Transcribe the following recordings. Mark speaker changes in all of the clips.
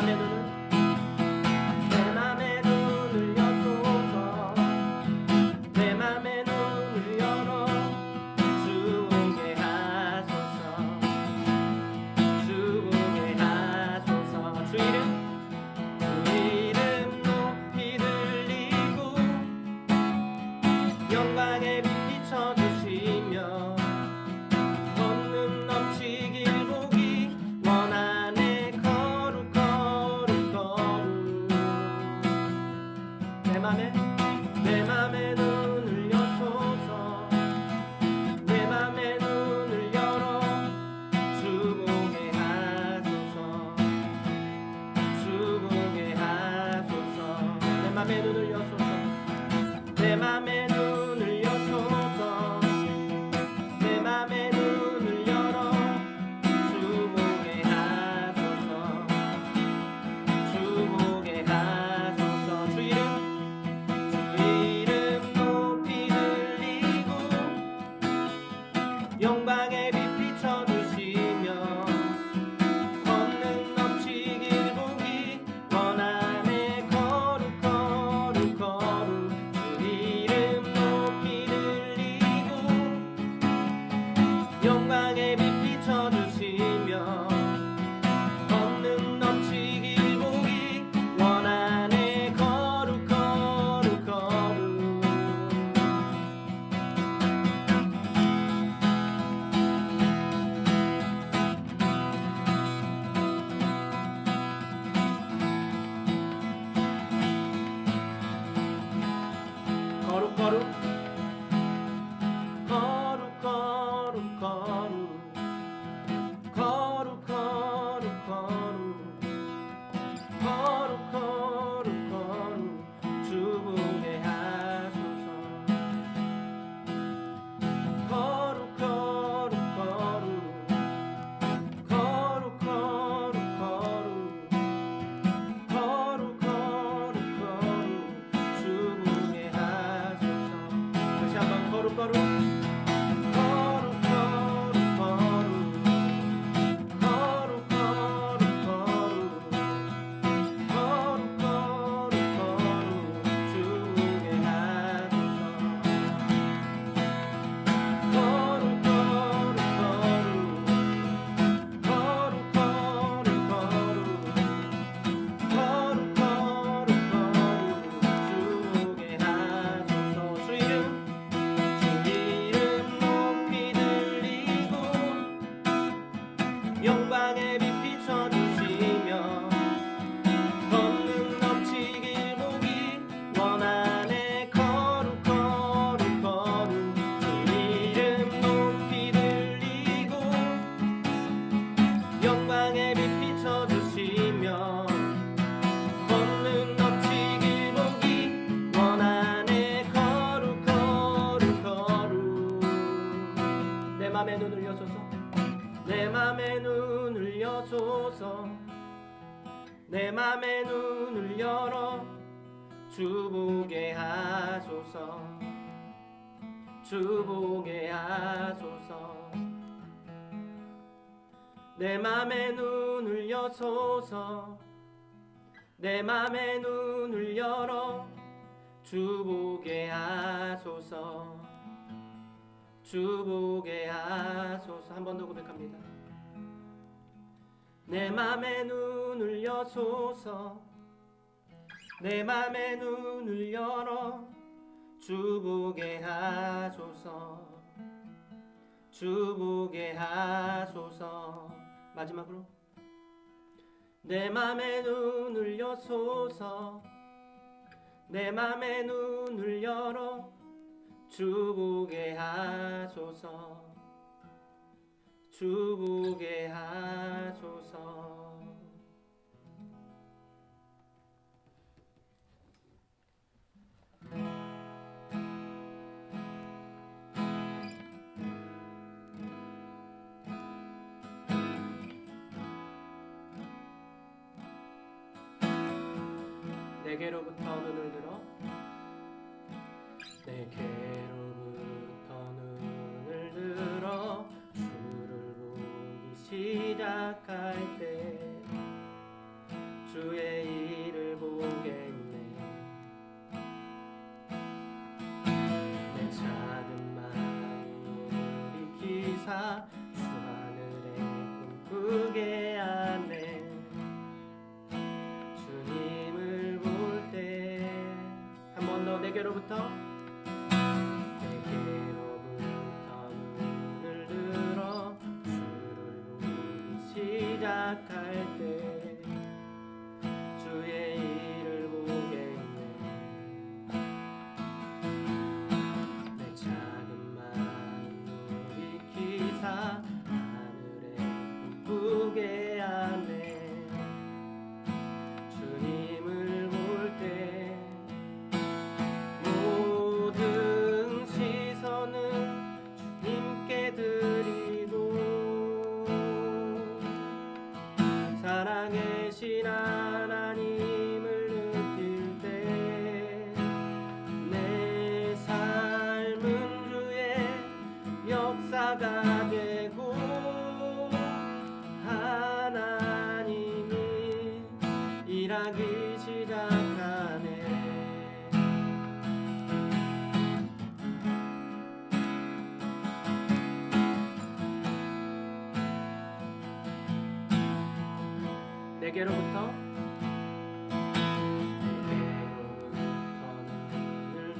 Speaker 1: 맘의 눈을 내 맘의 눈을 여소서 내 맘의 눈을 열어 주보게 하소서 주보게 하소서 주 이름 높이 들리고 영광의 빛 비춰주시며 권능 넘치길 보기 원하네 거룩 거룩 거룩 내 맘의 눈을 여소서 내 맘의 눈을 열어 주보게 하소서 주보게 하소서 내 맘의 눈을 여소서 내 맘의 눈을 여소서 내 맘의 눈을 열어 주보게 하소서 주보게 하소서 주 이름 높이 들리고 영광의 빛 비춰주시며 권능 넘치길 보기 원하네 거룩 거룩 거룩 주 이름 높이 들리고 영광의 빛 비춰주시며 권능 넘치길 보기 원하네 거룩 거룩 거룩 거룩 거룩 거룩 거룩 거룩 거룩 거룩 거룩 거룩 거룩 주보게 하소서 거룩 거룩 거룩 거룩 거룩 거룩 거룩 거룩 주보게 하소서 다시 한번 거룩 거룩 영광의 빛 비춰주시며 권능 넘치길 보기 원하네 거룩 거룩 거룩 주 이름 높이 들리고 영광의 빛 비춰주시며 권능 넘치길 보기 원하네 거룩 거룩 거룩 내 맘의 눈을 여소서 내 맘의 눈을 여소서 내 맘의 눈을 열어 주보게 하소서 주보게 하소서 내 맘의 눈을 여소서 내 맘의 눈을 열어 주보게 하소서 주보게 하소서 한 번 더 고백합니다. 내 맘의 눈을 여소서 내 맘의 눈을 열어 주보게 하소서 주보게 하소서 마지막으로 내 맘의 눈을 여소서 내 맘의 눈을 열어 주보게 하소서 주보게 하소서 내게로부터 눈을 들어 내게로부터 눈을 들어 주를 보기 시작할 때 주의 일을 보겠네. 내 작은 마음을 익히사 주 하늘에 꿈꾸게 하네. 주님을 볼 때 한 번 더 내게로부터 눈을 들어 주를 보기 시작할 때 주의 일을 보겠네. 내 작은 마음을 익히사 하늘에 꿈꾸게 하네. 주님을 볼 때 모든 시선은 주님께 드리고 살아계신 하나님을 느낄 때 내 삶은 주의 역사가 되고 하나님이 일하기 시작하네. 내게로부터 눈을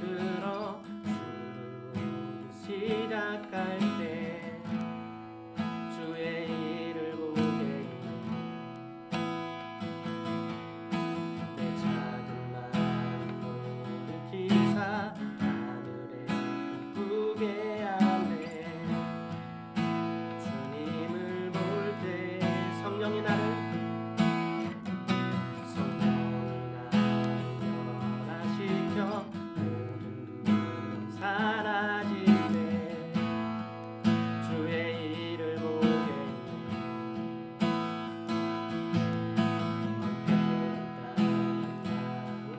Speaker 1: 들어 주를 보기 시작할 때 주의 일을 보겠네. 내 작은 마음을 익히사 하늘에 꿈꾸게 하네. 주님을 볼 때 성령이 나를 사라질 때 주의 일을 보겠네.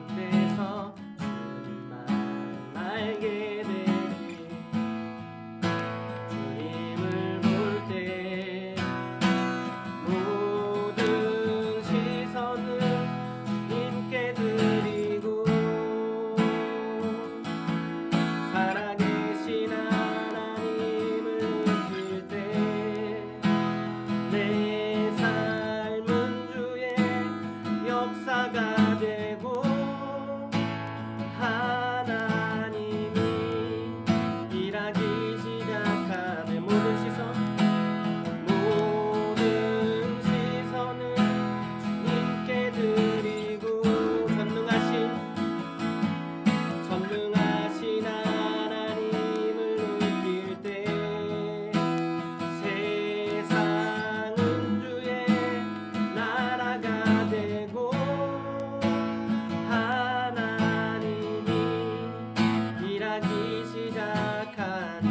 Speaker 1: 가운데서 주님만 알게 되리. 주님을 볼 때 모든 시선을 주님께 드리고 살아계신 하나님을 느낄 때 내 삶은 주의 역사가 되고 하나님이 일하기 시작하네. 모든 시선은 주님께 드리고 전능하신 하나님을 느낄 때 세상은 주의 나라가 되고 하나님이 일하기 시작하네.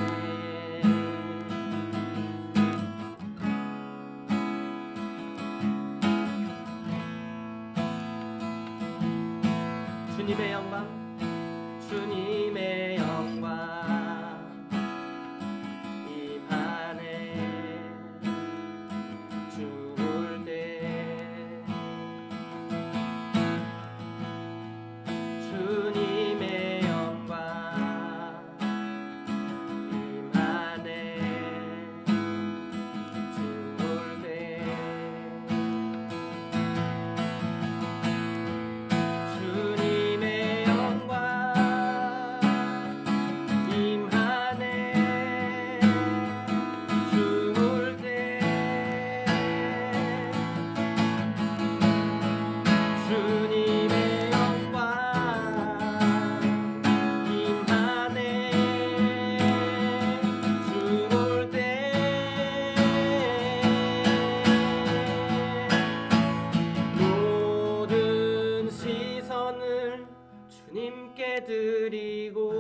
Speaker 1: 주님의 영광, 주님의 영광 임하네. 주 볼 때 주님의 영광 임하네. 주 볼 때 주님의 영광 임하네. 주 볼 때 주님의 영광 임하네. 주 볼 때 모든 시선을 주님께 드리고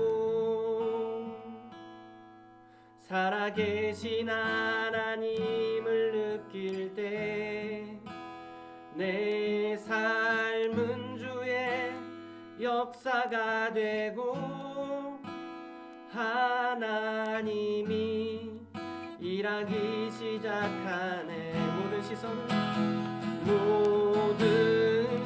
Speaker 1: 살아계신 하나님을 느낄 때 내 삶은 주의 역사가 되고 하나님이 일하기 시작하네. 모든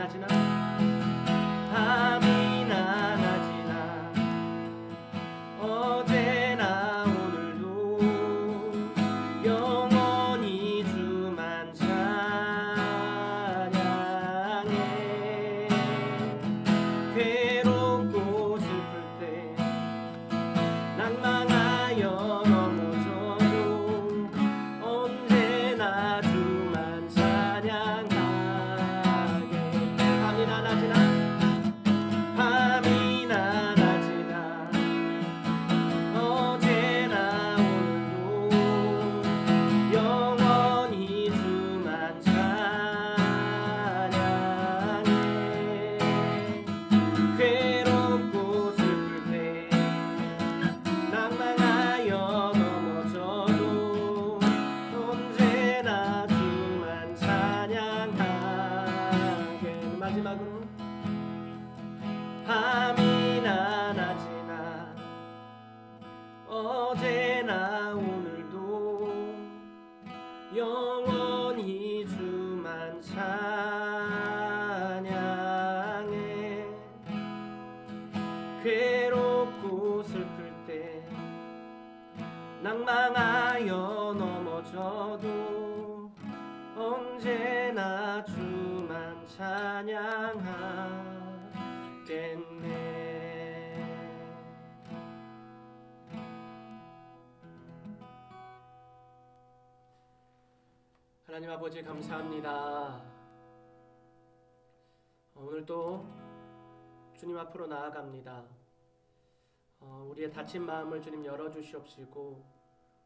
Speaker 1: 낮이나 밤이나 낮이나 어제나 오늘도 영원히 주만 찬양해. 괴롭고 슬플 때 낭망하여 넘어져도 언제나 주만 찬양하게. 밤이나 낮이나 밤이나 낮이나 어제나 오늘도 영원히 주만 찬양해. 괴롭고 슬플 때 낭망하여 넘어져도 언제나 주만 찬양하게. 마지막으로 밤이나 낮이나 어제나 오늘도 영원히 주만 찬양해. 괴롭고 슬플 때 낭망하여 넘어져도 언제나 주만 찬양하겠네. 하나님 아버지 감사합니다. 오늘도 주님 앞으로 나아갑니다. 우리의 다친 마음을 주님 열어주시옵시고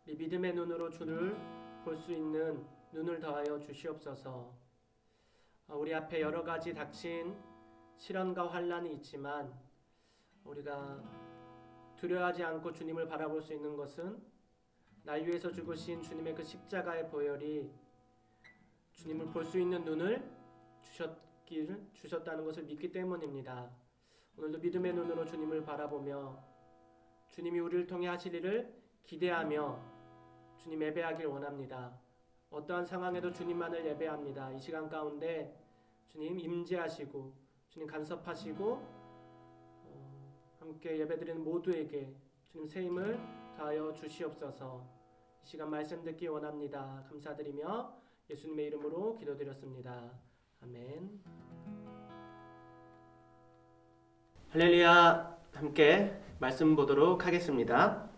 Speaker 1: 우리 믿음의 눈으로 주를 볼 수 있는 눈을 더하여 주시옵소서. 우리 앞에 여러 가지 닥친 시련과 환난이 있지만 우리가 두려워하지 않고 주님을 바라볼 수 있는 것은 날 위해서 죽으신 주님의 그 십자가의 보혈이 주님을 볼 수 있는 눈을 주셨다는 것을 믿기 때문입니다. 오늘도 믿음의 눈으로 주님을 바라보며 주님이 우리를 통해 하실 일을 기대하며 주님 예배하길 원합니다. 어떠한 상황에도 주님만을 예배합니다. 이 시간 가운데 주님 임재하시고 주님 간섭하시고 함께 예배드리는 모두에게 주님 새 힘을 다하여 주시옵소서. 이 시간 말씀 듣기 원합니다. 감사드리며 예수님의 이름으로 기도드렸습니다. 아멘. 할렐루야. 함께 말씀 보도록 하겠습니다.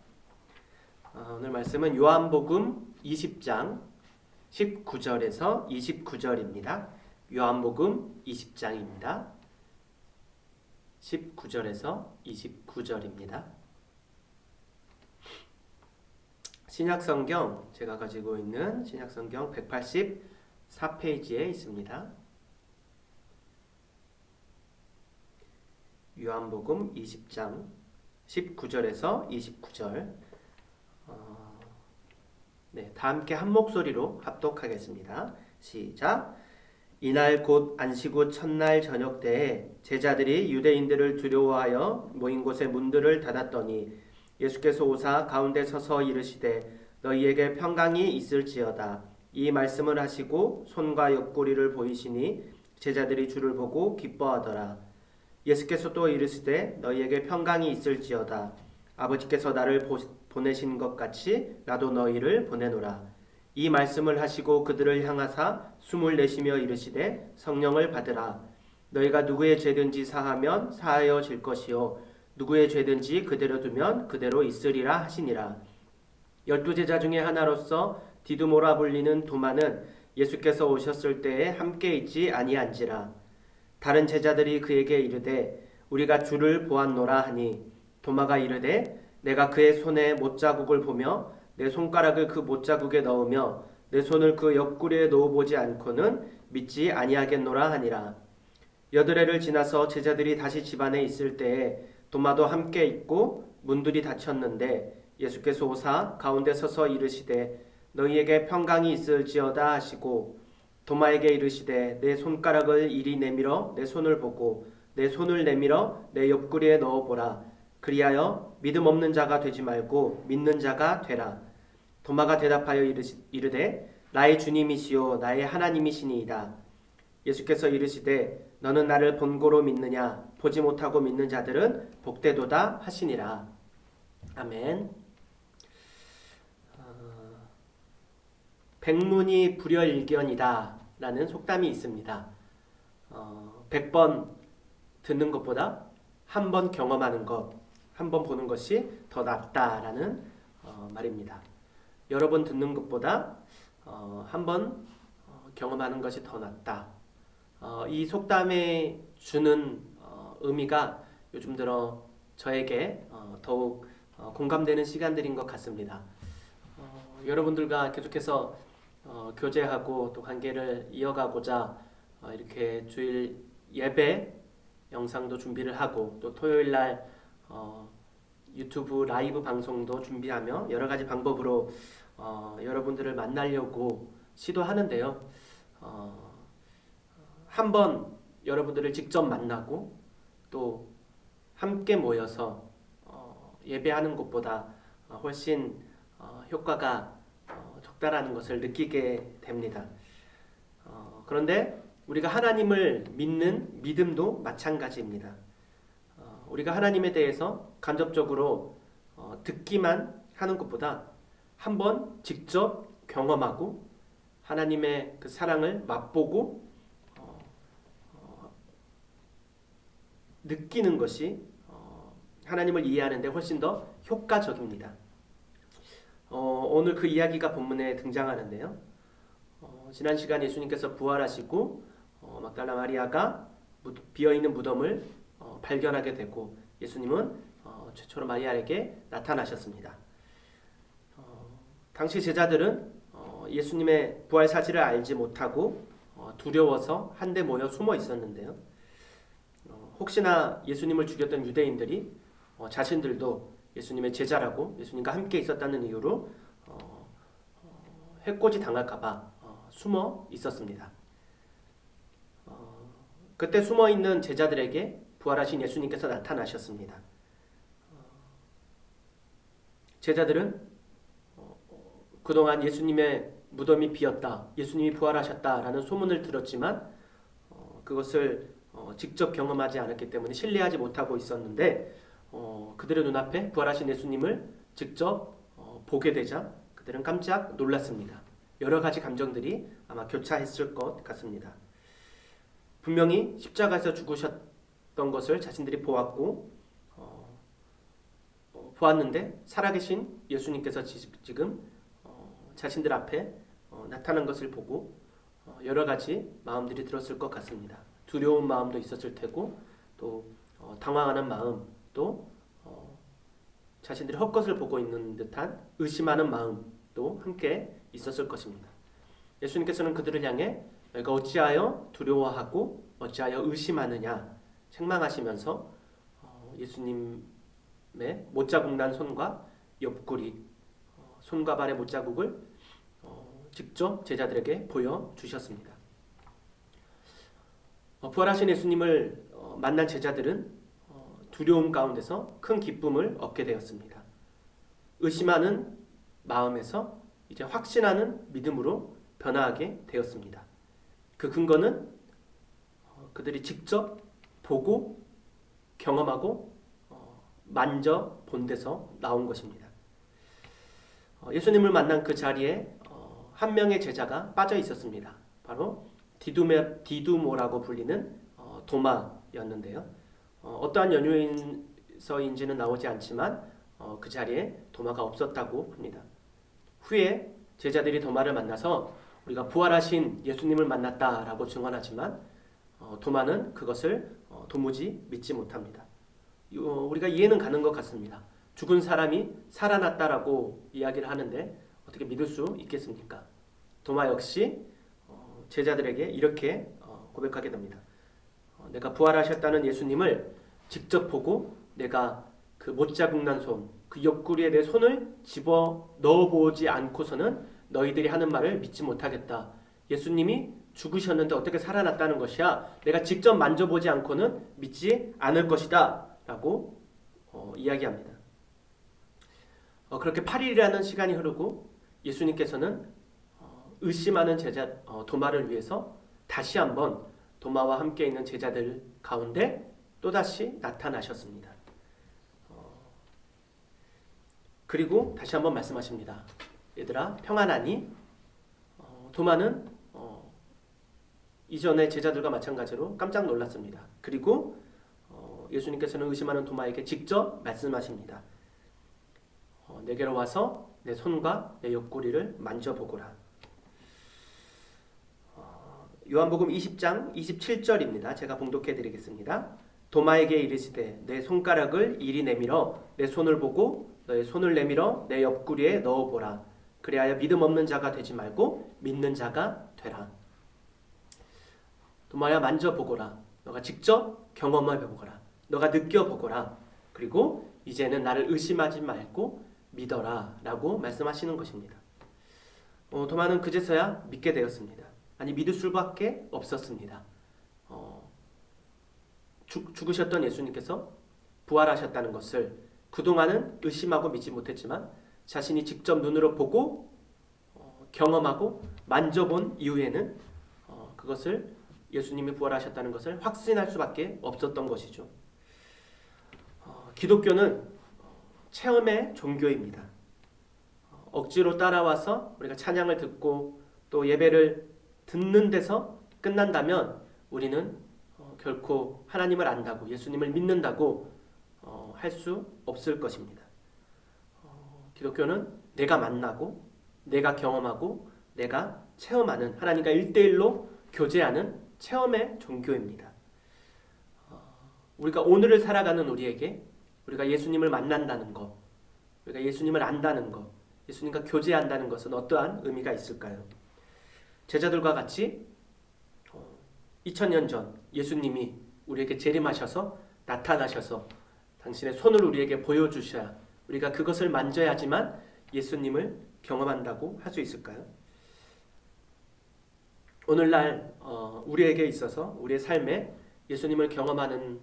Speaker 1: 오늘 말씀은 요한복음 20장 19절에서 29절입니다. 요한복음 20장입니다. 19절에서 29절입니다. 신약성경, 제가 가지고 있는 신약성경 184페이지에 있습니다. 요한복음 20장 19절에서 29절. 다 함께 한 목소리로 합독하겠습니다. 시작. 이날 곧 안식 후 첫날 저녁 때에 제자들이 유대인들을 두려워하여 모인 곳의 문들을 닫았더니 예수께서 오사 가운데 서서 이르시되 너희에게 평강이 있을지어다. 이 말씀을 하시고 손과 옆구리를 보이시니 제자들이 주를 보고 기뻐하더라. 예수께서 또 이르시되 너희에게 평강이 있을지어다. 아버지께서 나를 보내신 것 같이 나도 너희를 보내노라. 이 말씀을 하시고 그들을 향하사 숨을 내쉬며 이르시되 성령을 받으라. 너희가 누구의 죄든지 사하면 사하여질 것이요 누구의 죄든지 그대로 두면 그대로 있으리라 하시니라. 12제자 중에 하나로서 디두모라 불리는 도마는 예수께서 오셨을 때에 함께 있지 아니한지라. 다른 제자들이 그에게 이르되 우리가 주를 보았노라 하니 도마가 이르되 내가 그의 손에 못자국을 보며 내 손가락을 그 못자국에 넣으며 내 손을 그 옆구리에 넣어보지 않고는 믿지 아니하겠노라 하니라. 여드레를 지나서 제자들이 다시 집안에 있을 때에 도마도 함께 있고 문들이 닫혔는데 예수께서 오사 가운데 서서 이르시되 너희에게 평강이 있을지어다 하시고 도마에게 이르시되 내 손가락을 이리 내밀어 내 손을 보고 내 손을 내밀어 내 옆구리에 넣어보라. 그리하여 믿음 없는 자가 되지 말고 믿는 자가 되라. 도마가 대답하여 이르되 나의 주님이시요 나의 하나님이시니이다. 예수께서 이르시되 너는 나를 본고로 믿느냐? 보지 못하고 믿는 자들은 복되도다 하시니라. 아멘. 백문이 불여일견이다 라는 속담이 있습니다. 100번 듣는 것보다 한 번 경험하는 것, 한 번 보는 것이 더 낫다라는 말입니다. 여러 번 듣는 것보다 한 번 경험하는 것이 더 낫다. 이 속담에 주는 의미가 요즘 들어 저에게 더욱 공감되는 시간들인 것 같습니다. 여러분들과 계속해서 교제하고 또 관계를 이어가고자 이렇게 주일 예배 영상도 준비를 하고 또 토요일 날 유튜브 라이브 방송도 준비하며 여러 가지 방법으로 여러분들을 만나려고 시도하는데요. 한번 여러분들을 직접 만나고 또 함께 모여서 예배하는 것보다 훨씬 효과가 적다라는 것을 느끼게 됩니다. 그런데 우리가 하나님을 믿는 믿음도 마찬가지입니다. 우리가 하나님에 대해서 간접적으로 듣기만 하는 것보다 한번 직접 경험하고 하나님의 그 사랑을 맛보고 느끼는 것이 하나님을 이해하는 데 훨씬 더 효과적입니다. 오늘 그 이야기가 본문에 등장하는데요. 지난 시간에 예수님께서 부활하시고 막달라 마리아가 비어있는 무덤을 발견하게 되고 예수님은 최초로 마리아에게 나타나셨습니다. 당시 제자들은 예수님의 부활 사실을 알지 못하고 두려워서 한데 모여 숨어 있었는데요. 혹시나 예수님을 죽였던 유대인들이 자신들도 예수님의 제자라고 예수님과 함께 있었다는 이유로 해코지 당할까봐 숨어 있었습니다. 그때 숨어 있는 제자들에게 부활하신 예수님께서 나타나셨습니다. 제자들은 그동안 예수님의 무덤이 비었다, 예수님이 부활하셨다라는 소문을 들었지만 그것을 직접 경험하지 않았기 때문에 신뢰하지 못하고 있었는데 그들의 눈앞에 부활하신 예수님을 직접 보게 되자 그들은 깜짝 놀랐습니다. 여러 가지 감정들이 아마 교차했을 것 같습니다. 분명히 십자가에서 죽으셨던 것을 자신들이 보았고 보았는데 살아계신 예수님께서 지금 자신들 앞에 나타난 것을 보고 여러 가지 마음들이 들었을 것 같습니다. 두려운 마음도 있었을 테고 또 당황하는 마음도 자신들이 헛것을 보고 있는 듯한 의심하는 마음도 함께 있었을 것입니다. 예수님께서는 그들을 향해 너희가 어찌하여 두려워하고 어찌하여 의심하느냐 책망하시면서 예수님의 못자국 난 손과 옆구리 손과 발의 못자국을 직접 제자들에게 보여주셨습니다. 부활하신 예수님을 만난 제자들은 두려움 가운데서 큰 기쁨을 얻게 되었습니다. 의심하는 마음에서 이제 확신하는 믿음으로 변화하게 되었습니다. 그 근거는 그들이 직접 보고 경험하고 만져 본 데서 나온 것입니다. 예수님을 만난 그 자리에 한 명의 제자가 빠져 있었습니다. 바로 디두모라고 불리는 도마였는데요. 어떠한 연유에서인지는 나오지 않지만 그 자리에 도마가 없었다고 합니다. 후에 제자들이 도마를 만나서 우리가 부활하신 예수님을 만났다라고 증언하지만 도마는 그것을 도무지 믿지 못합니다. 우리가 이해는 가는 것 같습니다. 죽은 사람이 살아났다라고 이야기를 하는데 어떻게 믿을 수 있겠습니까? 도마 역시 제자들에게 이렇게 고백하게 됩니다. 내가 부활하셨다는 예수님을 직접 보고 내가 그 못자국 난 손, 그 옆구리에 내 손을 집어 넣어보지 않고서는 너희들이 하는 말을 믿지 못하겠다. 예수님이 죽으셨는데 어떻게 살아났다는 것이야. 내가 직접 만져보지 않고는 믿지 않을 것이다 라고 이야기합니다. 그렇게 8일이라는 시간이 흐르고 예수님께서는 의심하는 제자 도마를 위해서 다시 한번 도마와 함께 있는 제자들 가운데 또다시 나타나셨습니다. 그리고 다시 한번 말씀하십니다. 얘들아 평안하니? 도마는 이전의 제자들과 마찬가지로 깜짝 놀랐습니다. 그리고 예수님께서는 의심하는 도마에게 직접 말씀하십니다. 내게로 와서 내 손과 내 옆구리를 만져보거라. 요한복음 20장 27절입니다. 제가 봉독해 드리겠습니다. 도마에게 이르시되 내 손가락을 이리 내밀어 내 손을 보고 너의 손을 내밀어 내 옆구리에 넣어보라. 그리하여 믿음 없는 자가 되지 말고 믿는 자가 되라. 도마야 만져보거라. 너가 직접 경험해보거라. 너가 느껴보거라. 그리고 이제는 나를 의심하지 말고 믿어라 라고 말씀하시는 것입니다. 도마는 그제서야 믿게 되었습니다. 아니 믿을 수밖에 없었습니다. 죽으셨던 예수님께서 부활하셨다는 것을 그동안은 의심하고 믿지 못했지만 자신이 직접 눈으로 보고 경험하고 만져본 이후에는 그것을 예수님이 부활하셨다는 것을 확신할 수밖에 없었던 것이죠. 기독교는 체험의 종교입니다. 억지로 따라와서 우리가 찬양을 듣고 또 예배를 듣는 데서 끝난다면 우리는 결코 하나님을 안다고 예수님을 믿는다고 할 수 없을 것입니다. 기독교는 내가 만나고 내가 경험하고 내가 체험하는 하나님과 1대1로 교제하는 체험의 종교입니다. 우리가 오늘을 살아가는 우리에게 우리가 예수님을 만난다는 것, 우리가 예수님을 안다는 것, 예수님과 교제한다는 것은 어떠한 의미가 있을까요? 제자들과 같이 2000년 전 예수님이 우리에게 재림하셔서 나타나셔서 당신의 손을 우리에게 보여주셔야 우리가 그것을 만져야지만 예수님을 경험한다고 할 수 있을까요? 오늘날 우리에게 있어서 우리의 삶에 예수님을 경험하는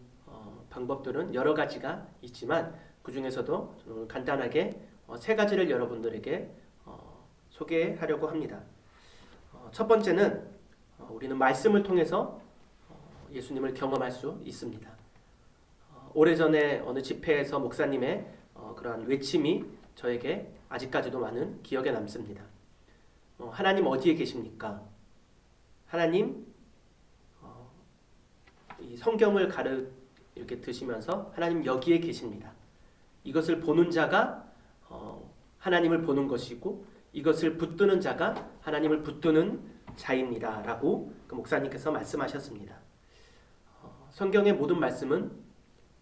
Speaker 1: 방법들은 여러 가지가 있지만 그 중에서도 간단하게 세 가지를 여러분들에게 소개하려고 합니다. 첫 번째는 우리는 말씀을 통해서 예수님을 경험할 수 있습니다. 오래전에 어느 집회에서 목사님의 그러한 외침이 저에게 아직까지도 많은 기억에 남습니다. 하나님 어디에 계십니까? 하나님 이 성경을 이렇게 드시면서 하나님 여기에 계십니다. 이것을 보는 자가 하나님을 보는 것이고 이것을 붙드는 자가 하나님을 붙드는 자입니다. 라고 그 목사님께서 말씀하셨습니다. 성경의 모든 말씀은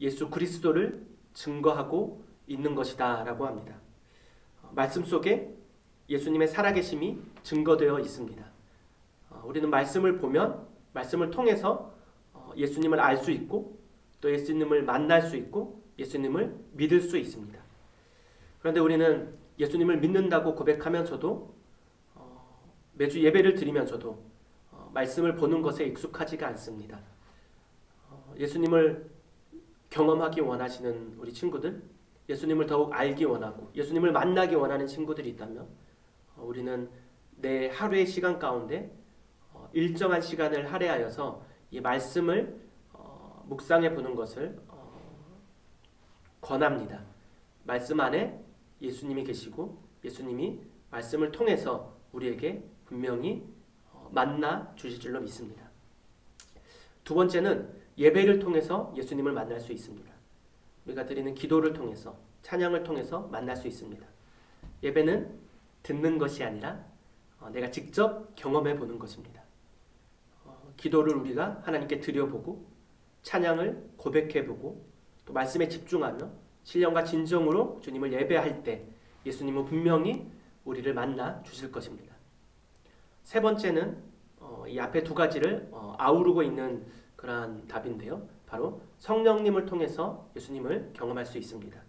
Speaker 1: 예수 그리스도를 증거하고 있는 것이다 라고 합니다. 말씀 속에 예수님의 살아계심이 증거되어 있습니다. 우리는 말씀을 보면 말씀을 통해서 예수님을 알 수 있고 또 예수님을 만날 수 있고 예수님을 믿을 수 있습니다. 그런데 우리는 예수님을 믿는다고 고백하면서도 매주 예배를 드리면서도 말씀을 보는 것에 익숙하지가 않습니다. 예수님을 경험하기 원하시는 우리 친구들, 예수님을 더욱 알기 원하고 예수님을 만나기 원하는 친구들이 있다면 우리는 내 하루의 시간 가운데 일정한 시간을 할애하여서 이 말씀을 묵상해 보는 것을 권합니다. 말씀 안에 예수님이 계시고 예수님이 말씀을 통해서 우리에게 분명히 만나 주실 줄로 믿습니다. 두 번째는 예배를 통해서 예수님을 만날 수 있습니다. 우리가 드리는 기도를 통해서 찬양을 통해서 만날 수 있습니다. 예배는 듣는 것이 아니라 내가 직접 경험해 보는 것입니다. 기도를 우리가 하나님께 드려보고 찬양을 고백해보고 또 말씀에 집중하며 신령과 진정으로 주님을 예배할 때 예수님은 분명히 우리를 만나 주실 것입니다. 세 번째는 이 앞에 두 가지를 아우르고 있는 그러한 답인데요. 바로 성령님을 통해서 예수님을 경험할 수 있습니다.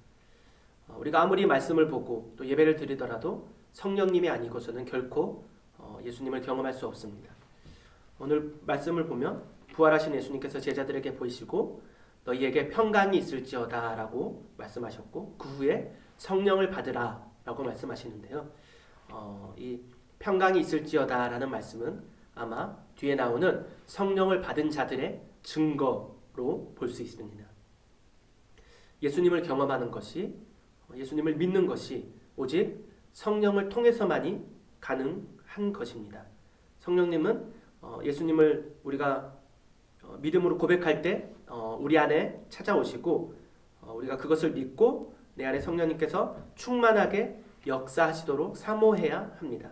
Speaker 1: 우리가 아무리 말씀을 보고 또 예배를 드리더라도 성령님이 아니고서는 결코 예수님을 경험할 수 없습니다. 오늘 말씀을 보면 부활하신 예수님께서 제자들에게 보이시고 너희에게 평강이 있을지어다 라고 말씀하셨고 그 후에 성령을 받으라 라고 말씀하시는데요. 이 평강이 있을지어다 라는 말씀은 아마 뒤에 나오는 성령을 받은 자들의 증거로 볼 수 있습니다. 예수님을 경험하는 것이, 예수님을 믿는 것이 오직 성령을 통해서만이 가능한 것입니다. 성령님은 예수님을 우리가 믿음으로 고백할 때 우리 안에 찾아오시고 우리가 그것을 믿고 내 안에 성령님께서 충만하게 역사하시도록 사모해야 합니다.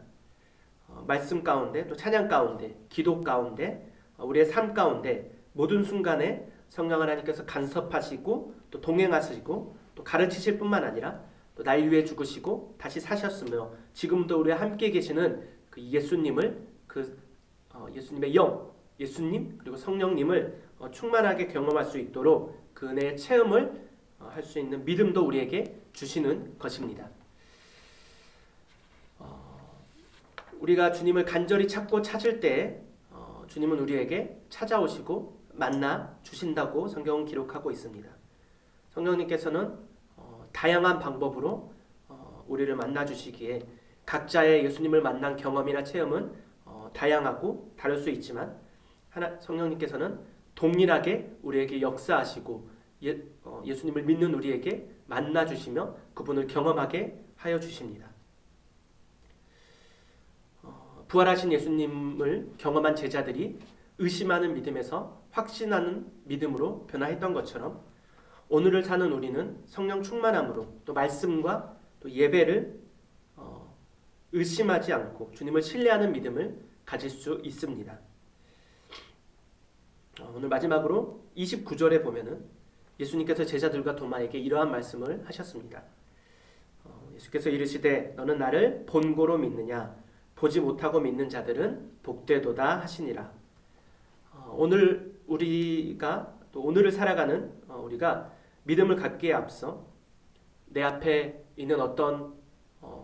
Speaker 1: 말씀 가운데, 또 찬양 가운데, 기도 가운데, 우리의 삶 가운데 모든 순간에 성령 하나님께서 간섭하시고 또 동행하시고 또 가르치실 뿐만 아니라 또 날 위해 죽으시고 다시 사셨으며 지금도 우리와 함께 계시는 그 예수님을, 예수님의 영, 예수님 그리고 성령님을 충만하게 경험할 수 있도록 그 은혜의 체험을 할 수 있는 믿음도 우리에게 주시는 것입니다. 우리가 주님을 간절히 찾고 찾을 때 주님은 우리에게 찾아오시고 만나 주신다고 성경은 기록하고 있습니다. 성령님께서는 다양한 방법으로 우리를 만나 주시기에 각자의 예수님을 만난 경험이나 체험은 다양하고 다를 수 있지만 성령님께서는 동일하게 우리에게 역사하시고 예수님을 믿는 우리에게 만나 주시며 그분을 경험하게 하여 주십니다. 부활하신 예수님을 경험한 제자들이 의심하는 믿음에서 확신하는 믿음으로 변화했던 것처럼 오늘을 사는 우리는 성령 충만함으로 또 말씀과 또 예배를 의심하지 않고 주님을 신뢰하는 믿음을 가질 수 있습니다. 오늘 마지막으로 29절에 보면은 예수님께서 제자들과 도마에게 이러한 말씀을 하셨습니다. 예수께서 이르시되 너는 나를 본고로 믿느냐 보지 못하고 믿는 자들은 복되도다 하시니라. 오늘 우리가 또 오늘을 살아가는 우리가 믿음을 갖기에 앞서 내 앞에 있는 어떤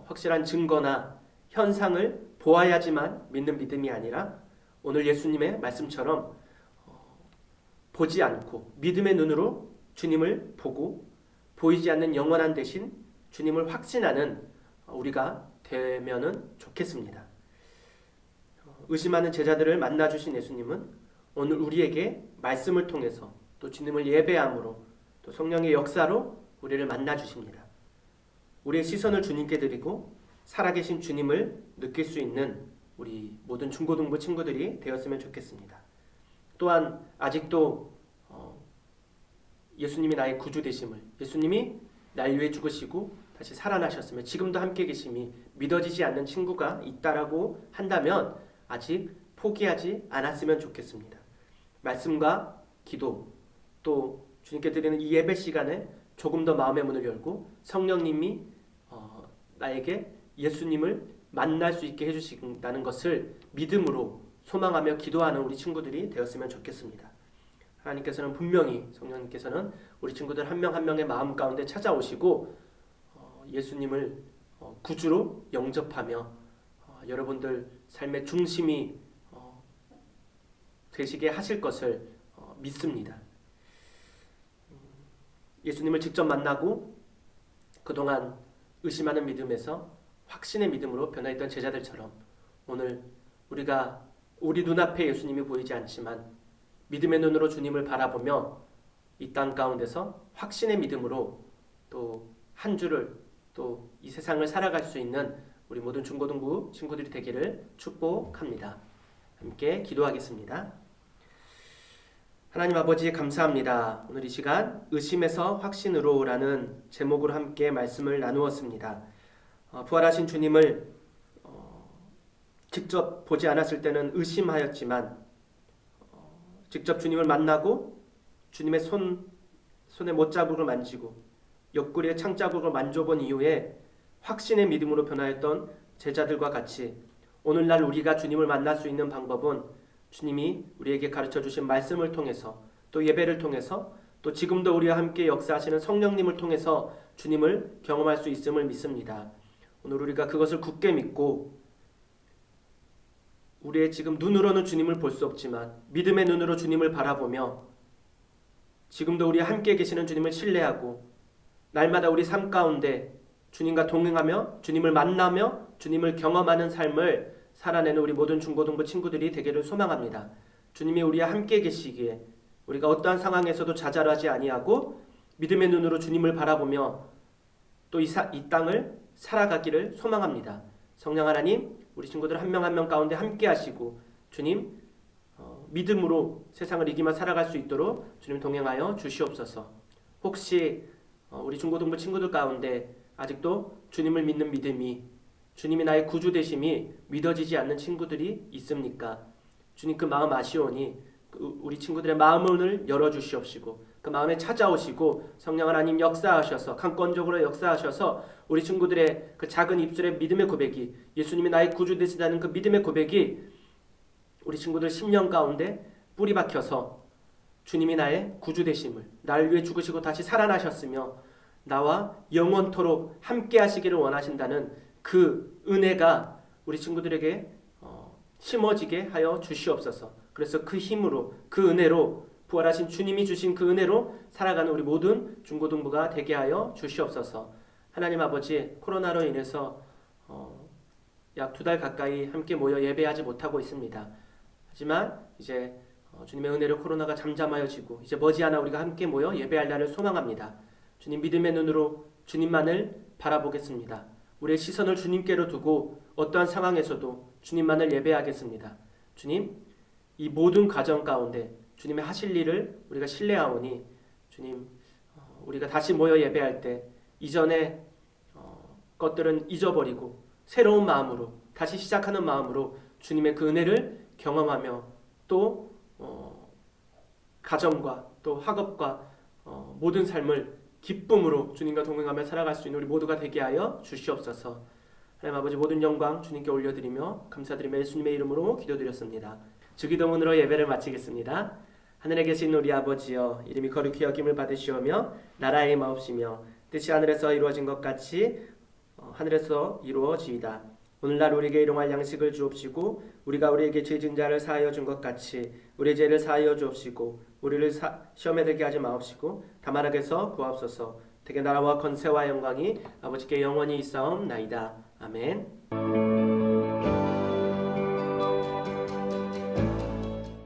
Speaker 1: 확실한 증거나 현상을 보아야지만 믿는 믿음이 아니라 오늘 예수님의 말씀처럼 보지 않고 믿음의 눈으로 주님을 보고 보이지 않는 영원한 대신 주님을 확신하는 우리가 되면은 좋겠습니다. 의심하는 제자들을 만나 주신 예수님은 오늘 우리에게 말씀을 통해서 또 주님을 예배함으로 또 성령의 역사로 우리를 만나 주십니다. 우리의 시선을 주님께 드리고 살아계신 주님을 느낄 수 있는 우리 모든 중고등부 친구들이 되었으면 좋겠습니다. 또한 아직도 예수님이 나의 구주 되심을, 예수님이 날 위해 죽으시고 다시 살아나셨으며 지금도 함께 계심이 믿어지지 않는 친구가 있다라고 한다면 아직 포기하지 않았으면 좋겠습니다. 말씀과 기도 또 주님께 드리는 이 예배 시간에 조금 더 마음의 문을 열고 성령님이 나에게 예수님을 만날 수 있게 해주신다는 것을 믿음으로 소망하며 기도하는 우리 친구들이 되었으면 좋겠습니다. 하나님께서는 분명히 성령님께서는 우리 친구들 한 명 한 명의 마음 가운데 찾아오시고 예수님을 구주로 영접하며 여러분들 삶의 중심이 되시게 하실 것을 믿습니다. 예수님을 직접 만나고 그동안 의심하는 믿음에서 확신의 믿음으로 변화했던 제자들처럼 오늘 우리가 우리 눈앞에 예수님이 보이지 않지만 믿음의 눈으로 주님을 바라보며 이 땅 가운데서 확신의 믿음으로 또 한 주를 또 이 세상을 살아갈 수 있는 우리 모든 중고등부 친구들이 되기를 축복합니다. 함께 기도하겠습니다. 하나님 아버지 감사합니다. 오늘 이 시간 의심에서 확신으로 라는 제목으로 함께 말씀을 나누었습니다. 부활하신 주님을 직접 보지 않았을 때는 의심하였지만 직접 주님을 만나고 주님의 손에 못자국을 만지고 옆구리에 창자국을 만져본 이후에 확신의 믿음으로 변화했던 제자들과 같이 오늘날 우리가 주님을 만날 수 있는 방법은 주님이 우리에게 가르쳐 주신 말씀을 통해서 또 예배를 통해서 또 지금도 우리와 함께 역사하시는 성령님을 통해서 주님을 경험할 수 있음을 믿습니다. 오늘 우리가 그것을 굳게 믿고 우리의 지금 눈으로는 주님을 볼 수 없지만 믿음의 눈으로 주님을 바라보며 지금도 우리와 함께 계시는 주님을 신뢰하고 날마다 우리 삶 가운데 주님과 동행하며 주님을 만나며 주님을 경험하는 삶을 살아내는 우리 모든 중고등부 친구들이 되기를 소망합니다. 주님이 우리와 함께 계시기에 우리가 어떠한 상황에서도 좌절하지 아니하고 믿음의 눈으로 주님을 바라보며 또 이 땅을 살아가기를 소망합니다. 성령 하나님, 우리 친구들 한 명 한 명 가운데 함께 하시고 주님 믿음으로 세상을 이기며 살아갈 수 있도록 주님 동행하여 주시옵소서. 혹시 우리 중고등부 친구들 가운데 아직도 주님을 믿는 믿음이, 주님이 나의 구주 되심이 믿어지지 않는 친구들이 있습니까? 주님 그 마음 아시오니 우리 친구들의 마음을 열어주시옵시고 그 마음에 찾아오시고 성령 하나님 역사하셔서 강권적으로 역사하셔서 우리 친구들의 그 작은 입술의 믿음의 고백이, 예수님이 나의 구주 되시다는 그 믿음의 고백이 우리 친구들 10년 가운데 뿌리 박혀서 주님이 나의 구주 되심을, 나를 위해 죽으시고 다시 살아나셨으며 나와 영원토록 함께 하시기를 원하신다는 그 은혜가 우리 친구들에게 심어지게 하여 주시옵소서. 그래서 그 힘으로, 그 은혜로, 부활하신 주님이 주신 그 은혜로 살아가는 우리 모든 중고등부가 되게 하여 주시옵소서. 하나님 아버지, 코로나로 인해서 약 2달 가까이 함께 모여 예배하지 못하고 있습니다. 하지만 이제 주님의 은혜로 코로나가 잠잠하여지고 이제 머지않아 우리가 함께 모여 예배할 날을 소망합니다. 주님 믿음의 눈으로 주님만을 바라보겠습니다. 우리의 시선을 주님께로 두고 어떠한 상황에서도 주님만을 예배하겠습니다. 주님, 이 모든 과정 가운데 주님의 하실 일을 우리가 신뢰하오니 주님, 우리가 다시 모여 예배할 때 이전의 것들은 잊어버리고 새로운 마음으로 다시 시작하는 마음으로 주님의 그 은혜를 경험하며 또 가정과 또 학업과 모든 삶을 기쁨으로 주님과 동행하며 살아갈 수 있는 우리 모두가 되게 하여 주시옵소서. 하나님 아버지, 모든 영광 주님께 올려드리며 감사드리며 예수님의 이름으로 기도드렸습니다. 주기도문으로 예배를 마치겠습니다. 하늘에 계신 우리 아버지여, 이름이 거룩히 여김을 받으시오며 나라의 마옵시며 뜻이 하늘에서 이루어진 것 같이 하늘에서 이루어지이다. 오늘날 우리에게 일용할 양식을 주옵시고 우리가 우리에게 죄진 자를 사하여 준 것 같이 우리 죄를 사하여 주옵시고 우리를 시험에 들게 하지 마옵시고 다만 악에서 구하옵소서. 되게 나라와 권세와 영광이 아버지께 영원히 있사옵나이다. 아멘.